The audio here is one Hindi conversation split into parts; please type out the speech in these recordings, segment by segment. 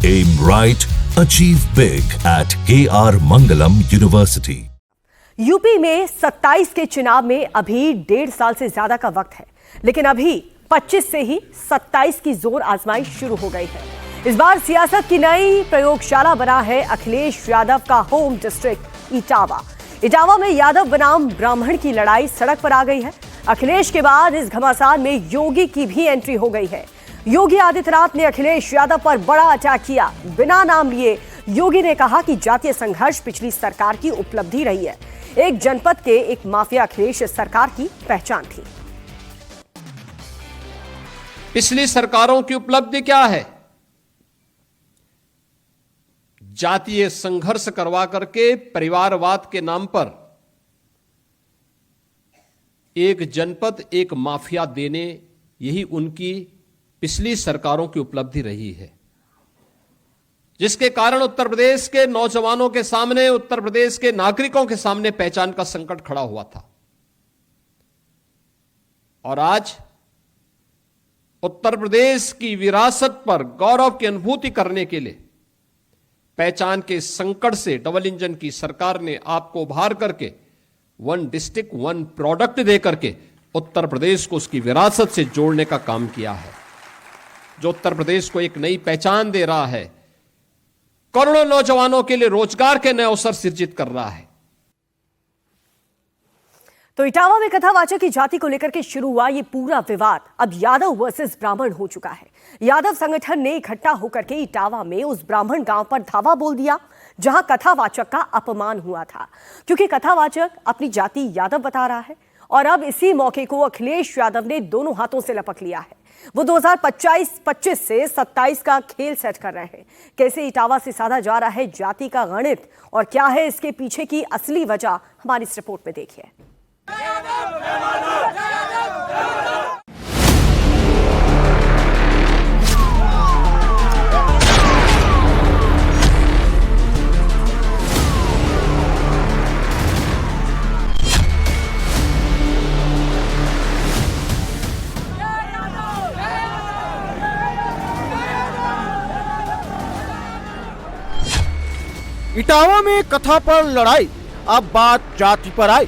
Aim right, achieve big at KR Mangalam University. UP में 27 के चुनाव में अभी 1.5 साल से ज्यादा का वक्त है, लेकिन अभी 25 से ही 27 की जोर आजमाइश शुरू हो गई है। इस बार सियासत की नई प्रयोगशाला बना है अखिलेश यादव का होम डिस्ट्रिक्ट इटावा। इटावा में यादव बनाम ब्राह्मण की लड़ाई सड़क पर आ गई है। अखिलेश के बाद इस घमासान में योगी की भी एंट्री हो गई है। योगी आदित्यनाथ ने अखिलेश यादव पर बड़ा अटैक किया। बिना नाम लिए योगी ने कहा कि जातीय संघर्ष पिछली सरकार की उपलब्धि रही है। एक जनपद के एक माफिया अखिलेश सरकार की पहचान थी। पिछली सरकारों की उपलब्धि क्या है? जातीय संघर्ष करवा करके परिवारवाद के नाम पर एक जनपद एक माफिया देने, यही उनकी पिछली सरकारों की उपलब्धि रही है, जिसके कारण उत्तर प्रदेश के नौजवानों के सामने, उत्तर प्रदेश के नागरिकों के सामने पहचान का संकट खड़ा हुआ था। और आज उत्तर प्रदेश की विरासत पर गौरव की अनुभूति करने के लिए पहचान के संकट से डबल इंजन की सरकार ने आपको उभार करके वन डिस्ट्रिक्ट वन प्रोडक्ट दे करके उत्तर प्रदेश को उसकी विरासत से जोड़ने का काम किया है, जो उत्तर प्रदेश को एक नई पहचान दे रहा है, करोड़ों नौजवानों के लिए रोजगार के नए अवसर सृजित कर रहा है। तो इटावा में कथावाचक की जाति को लेकर के शुरू हुआ ये पूरा विवाद अब यादव वर्सेस ब्राह्मण हो चुका है। यादव संगठन ने इकट्ठा होकर के इटावा में उस ब्राह्मण गांव पर धावा बोल दिया जहां कथावाचक का अपमान हुआ था, क्योंकि कथावाचक अपनी जाति यादव बता रहा है। और अब इसी मौके को अखिलेश यादव ने दोनों हाथों से लपक लिया है। वो 2025 से 27 का खेल सेट कर रहे हैं। कैसे इटावा से साधा जा रहा है जाति का गणित और क्या है इसके पीछे की असली वजह, हमारी इस रिपोर्ट में देखिए। इटावा में कथा पर लड़ाई, अब बात जाति पर आई।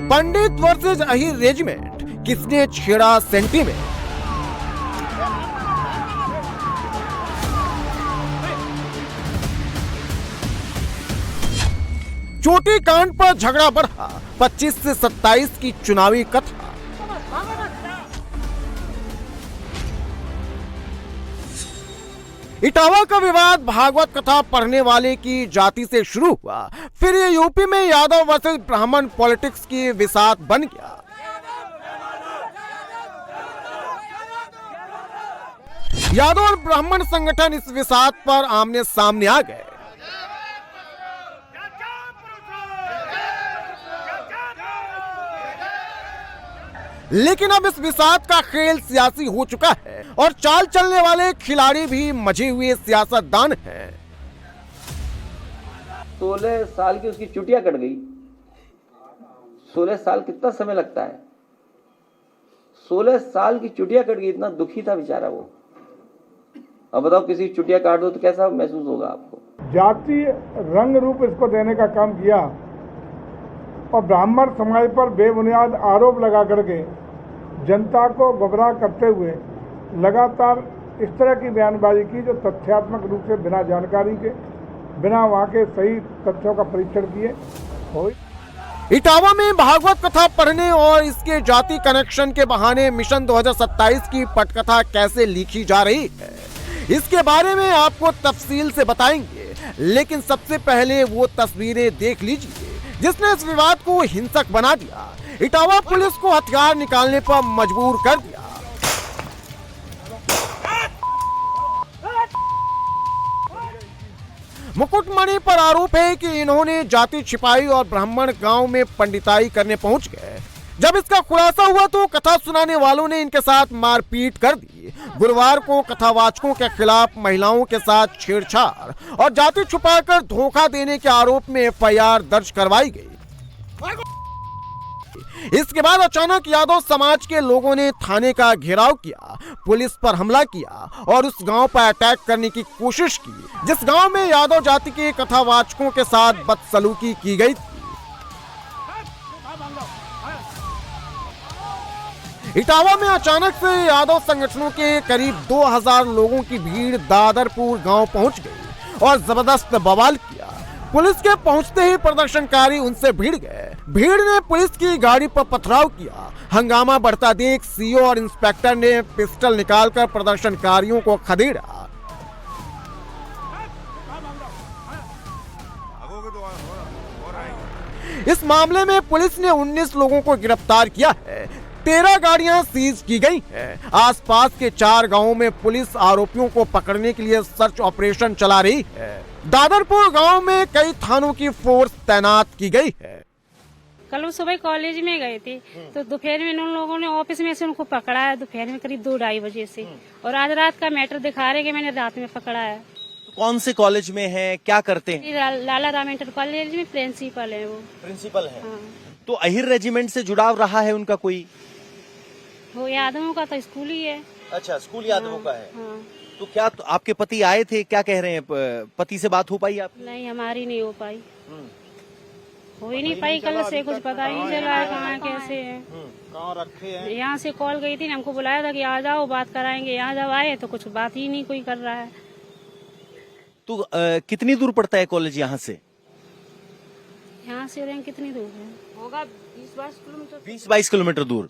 पंडित वर्सेस अहिर रेजिमेंट, किसने छेड़ा सेंटीमेंट? चोटी कांड पर झगड़ा बढ़ा, 25 से 27 की चुनावी कथा। इटावा का विवाद भागवत कथा पढ़ने वाले की जाति से शुरू हुआ, फिर ये यूपी में यादव वर्सेस ब्राह्मण पॉलिटिक्स की विसात बन गया। यादव और ब्राह्मण संगठन इस विसात पर आमने सामने आ गए। लेकिन अब इस विसात का खेल सियासी हो चुका है और चाल चलने वाले खिलाड़ी भी मजे हुए सियासतदान हैं। 16 साल की उसकी चुटिया कट गई। 16 साल कितना समय लगता है? 16 साल की चुटिया कट गई, इतना दुखी था बेचारा वो। अब बताओ किसी की चुटिया काट दो तो कैसा महसूस होगा आपको? जाति रंग रूप इसको देने का काम किया और ब्राह्मण समाज पर बेबुनियाद आरोप लगा करके जनता को गुमराह करते हुए लगातार इस तरह की बयानबाजी की जो तथ्यात्मक रूप से बिना जानकारी के, बिना वहाँ के सही तथ्यों का परीक्षण किए हुई। इटावा में भागवत कथा पढ़ने और इसके जाति कनेक्शन के बहाने मिशन 2027 की पटकथा कैसे लिखी जा रही है, इसके बारे में आपको तफसील से बताएंगे। लेकिन सबसे पहले वो तस्वीरें देख लीजिए जिसने इस विवाद को हिंसक बना दिया। इटावा पुलिस को हथियार निकालने पर मजबूर कर दिया। मुकुटमणि पर आरोप है कि इन्होंने जाति छिपाई और ब्राह्मण गांव में पंडिताई करने पहुंच गए, जब इसका खुलासा हुआ तो कथा सुनाने वालों ने इनके साथ मारपीट कर दी। गुरुवार को कथावाचकों के खिलाफ महिलाओं के साथ छेड़छाड़ और जाति छुपाकर धोखा देने के आरोप में एफआईआर दर्ज करवाई गई। इसके बाद अचानक यादव समाज के लोगों ने थाने का घेराव किया, पुलिस पर हमला किया और उस गांव पर अटैक करने की कोशिश की जिस गांव में यादव जाति के कथावाचकों के साथ बदसलूकी की गई थी। इटावा में अचानक से यादव संगठनों के करीब 2000 लोगों की भीड़ दादरपुर गांव पहुंच गई और जबरदस्त बवाल किया। पुलिस के पहुंचते ही प्रदर्शनकारी उनसे भिड़ गए। भीड़ ने पुलिस की गाड़ी पर पथराव किया। हंगामा बढ़ता देख सीओ और इंस्पेक्टर ने पिस्टल निकालकर प्रदर्शनकारियों को खदेड़ा। इस मामले में पुलिस ने 19 लोगों को गिरफ्तार किया है। 13 गाड़ियां सीज की गई हैं। आसपास के 4 गांवों में पुलिस आरोपियों को पकड़ने के लिए सर्च ऑपरेशन चला रही है। दादरपुर गांव में कई थानों की फोर्स तैनात की गई है। कल वो सुबह कॉलेज में गए थे तो दोपहर में उन लोगों ने ऑफिस में से उनको पकड़ा है, दोपहर में करीब 2-2:30 बजे से। और आज रात का मैटर दिखा रहे कि मैंने रात में पकड़ा है। कौन से कॉलेज में है, क्या करते हैं? लाला राम इंटर कॉलेज में प्रिंसिपल है वो। प्रिंसिपल है। हाँ। तो अहिर रेजिमेंट से जुड़ाव रहा है उनका कोई? वो यादवों का तो स्कूल ही है। अच्छा, स्कूल यादवों का है। हाँ। तो क्या तो आपके पति आए थे, क्या कह रहे हैं? पति से बात हो पाई आपकी? नहीं, हमारी नहीं हो पाई, हो ही नहीं पाई। कल से कुछ पता ही नहीं चला है कहाँ कैसे है, कहाँ रखे हैं। यहाँ से कॉल गई थी, हमको बुलाया था कि आ जाओ बात कराएंगे। यहाँ जब आए तो कुछ बात ही नहीं कोई कर रहा है। तो कितनी दूर पड़ता है कॉलेज यहाँ से? यहाँ से कितनी दूर है? होगा 20-22 किलोमीटर। 20-22 किलोमीटर दूर।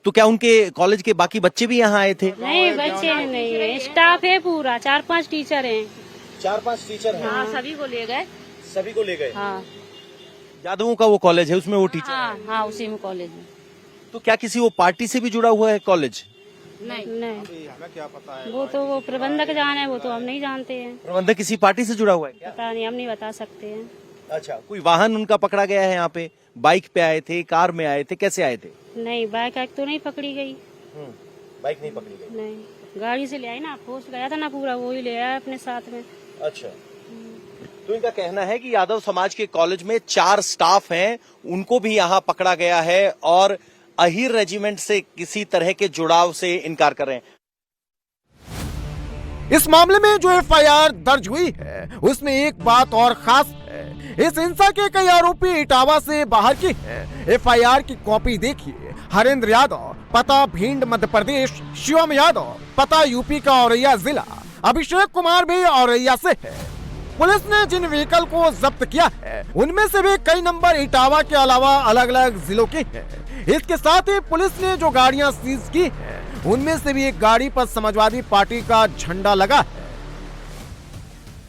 तो क्या उनके कॉलेज के बाकी बच्चे भी यहाँ आए थे? नहीं, बच्चे नहीं है, स्टाफ है पूरा, 4-5 टीचर हैं। 4-5 टीचर हैं। हाँ, सभी को ले गए। सभी को ले गए? हाँ। यादवों का वो कॉलेज है, उसमें वो टीचर? हाँ, उसी में कॉलेज है। तो क्या किसी वो पार्टी से भी जुड़ा हुआ है कॉलेज? नहीं, हमें क्या पता है। वो तो वो प्रबंधक जाने, वो तो हम नहीं जानते हैं। प्रबंधक किसी पार्टी से जुड़ा हुआ है क्या? पता नहीं, हम नहीं बता सकते हैं। अच्छा, कोई वाहन उनका पकड़ा गया है यहाँ पे? बाइक पे आए थे, कार में आए थे, कैसे आए थे? नहीं, बाइक तो नहीं पकड़ी गई। बाइक नहीं पकड़ी गई? नहीं, गाड़ी से ले आई ना, पोस्ट गया था ना पूरा, वो ही ले आया अपने साथ में। अच्छा, तो इनका कहना है कि यादव समाज के कॉलेज में 4 स्टाफ हैं, उनको भी यहाँ पकड़ा गया है और अहिर रेजिमेंट से किसी तरह के जुड़ाव से इनकार कर रहे हैं। इस मामले में जो एफआईआर दर्ज हुई है उसमें एक बात और खास है। इस हिंसा के कई आरोपी इटावा से बाहर के हैं। एफआईआर की कॉपी देखिए। हरेंद्र यादव, पता भिंड मध्य प्रदेश। शिवम यादव, पता यूपी का औरैया जिला। अभिषेक कुमार भी औरैया से है। पुलिस ने जिन व्हीकल को जब्त किया है उनमें से भी कई नंबर इटावा के अलावा अलग अलग जिलों के हैं। इसके साथ ही पुलिस ने जो गाड़ियां सीज की हैं उनमें से भी एक गाड़ी पर समाजवादी पार्टी का झंडा लगा है।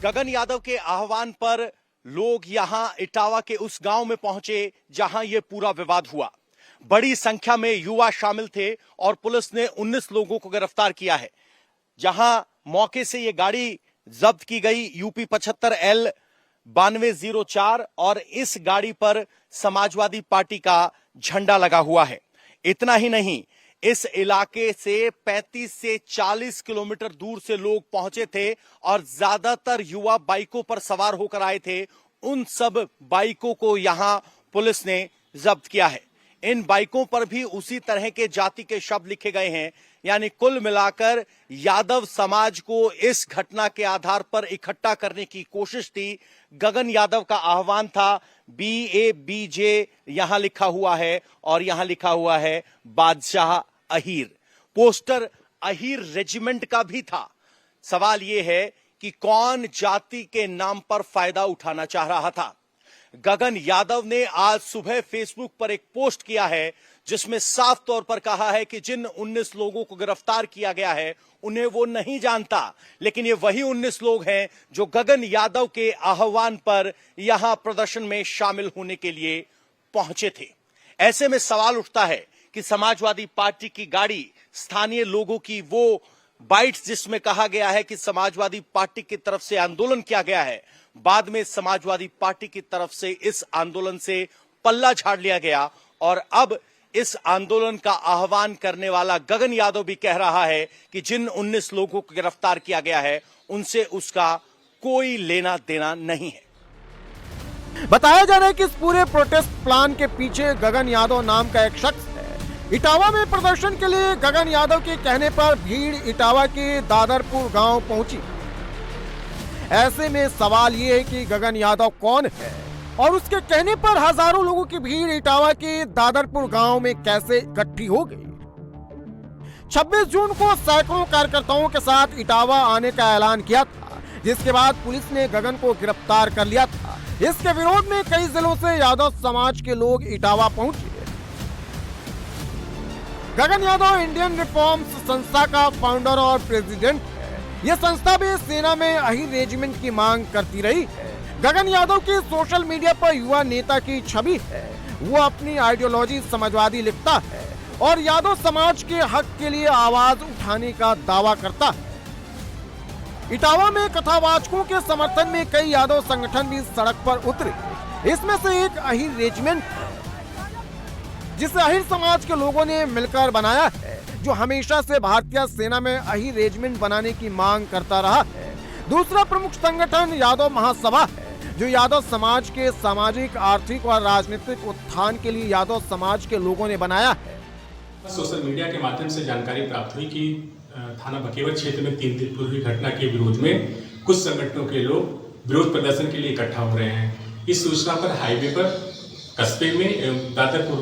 गगन यादव के आह्वान पर लोग यहां इटावा के उस गांव में पहुंचे जहां यह पूरा विवाद हुआ। बड़ी संख्या में युवा शामिल थे और पुलिस ने 19 लोगों को गिरफ्तार किया है। जहां मौके से यह गाड़ी जब्त की गई यूपी 75L 9204 और इस गाड़ी पर समाजवादी पार्टी का झंडा लगा हुआ है। इतना ही नहीं, इस इलाके से 35 से 40 किलोमीटर दूर से लोग पहुंचे थे और ज्यादातर युवा बाइकों पर सवार होकर आए थे। उन सब बाइकों को यहां पुलिस ने जब्त किया है। इन बाइकों पर भी उसी तरह के जाति के शब्द लिखे गए हैं। यानी कुल मिलाकर यादव समाज को इस घटना के आधार पर इकट्ठा करने की कोशिश थी। गगन यादव का आह्वान था BABJ यहां लिखा हुआ है और यहां लिखा हुआ है बादशाह अहीर। पोस्टर अहीर रेजिमेंट का भी था। सवाल यह है कि कौन जाति के नाम पर फायदा उठाना चाह रहा था। गगन यादव ने आज सुबह फेसबुक पर एक पोस्ट किया है जिसमें साफ तौर पर कहा है कि जिन 19 लोगों को गिरफ्तार किया गया है उन्हें वो नहीं जानता, लेकिन ये वही 19 लोग हैं जो गगन यादव के आह्वान पर यहां प्रदर्शन में शामिल होने के लिए पहुंचे थे। ऐसे में सवाल उठता है कि समाजवादी पार्टी की गाड़ी, स्थानीय लोगों की वो बाइट्स जिसमें कहा गया है कि समाजवादी पार्टी की तरफ से आंदोलन किया गया है, बाद में समाजवादी पार्टी की तरफ से इस आंदोलन से पल्ला झाड़ लिया गया और अब इस आंदोलन का आह्वान करने वाला गगन यादव भी कह रहा है कि जिन 19 लोगों को गिरफ्तार किया गया है उनसे उसका कोई लेना देना नहीं है। बताया जा रहा है कि इस पूरे प्रोटेस्ट प्लान के पीछे गगन यादव नाम का एक शख्स है। इटावा में प्रदर्शन के लिए गगन यादव के कहने पर भीड़ इटावा के दादरपुर गांव पहुंची। ऐसे में सवाल ये है कि गगन यादव कौन है और उसके कहने पर हजारों लोगों की भीड़ इटावा के दादरपुर गांव में कैसे इकट्ठी हो गई। 26 जून को सैकड़ों कार्यकर्ताओं के साथ इटावा आने का ऐलान किया था, जिसके बाद पुलिस ने गगन को गिरफ्तार कर लिया था। इसके विरोध में कई जिलों से यादव समाज के लोग इटावा पहुंचे। गगन यादव इंडियन रिफॉर्म्स संस्था का फाउंडर और प्रेसिडेंट है। यह संस्था भी सेना में अहीर रेजिमेंट की मांग करती रही है। गगन यादव की सोशल मीडिया पर युवा नेता की छवि है। वो अपनी आइडियोलॉजी समाजवादी लिखता है और यादव समाज के हक के लिए आवाज उठाने का दावा करता है। इटावा में कथावाचकों के समर्थन में कई यादव संगठन भी सड़क पर उतरे। इसमें से एक अहीर रेजिमेंट है, जिसे अहीर समाज के लोगों ने मिलकर बनाया है, जो हमेशा से भारतीय सेना में अहीर रेजिमेंट बनाने की मांग करता रहा है। दूसरा प्रमुख संगठन यादव महासभा है, जो यादव समाज के सामाजिक, आर्थिक और राजनीतिक उत्थान के लिए यादव समाज के लोगों ने बनाया है। सोशल मीडिया के माध्यम से जानकारी प्राप्त हुई कि थाना बकेवर क्षेत्र में 3 दिन पूर्व घटना के विरोध में कुछ संगठनों के लोग विरोध प्रदर्शन के लिए इकट्ठा हो रहे हैं। इस सूचना पर हाईवे पर कस्बे में दादरपुर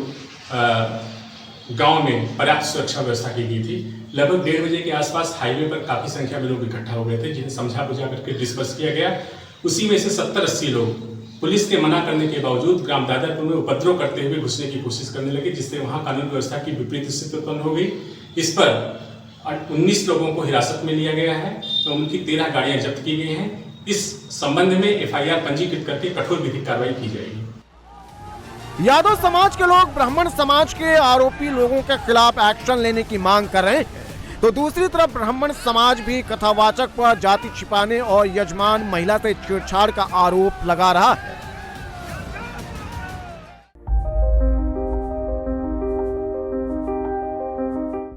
गांव में पर्याप्त सुरक्षा व्यवस्था की गई थी। लगभग 1:30 बजे के आसपास हाईवे पर काफी संख्या में लोग इकट्ठा हो गए थे, जिन्हें समझा बुझा करके डिस्पर्स किया गया। उसी में से 70-80 लोग पुलिस के मना करने के बावजूद ग्राम दादरपुर में उपद्रव करते हुए घुसने की कोशिश करने लगे, जिससे वहां कानून व्यवस्था की विपरीत स्थिति उत्पन्न हो गई। इस पर 19 लोगों को हिरासत में लिया गया है तो उनकी 13 गाड़ियां जब्त की गई हैं। इस संबंध में FIR पंजीकृत करके कठोर विधिक कार्रवाई की जाएगी। यादव समाज के लोग ब्राह्मण समाज के आरोपी लोगों के खिलाफ एक्शन लेने की मांग कर रहे हैं, तो दूसरी तरफ ब्राह्मण समाज भी कथावाचक पर जाति छिपाने और यजमान महिला से छेड़छाड़ का आरोप लगा रहा है।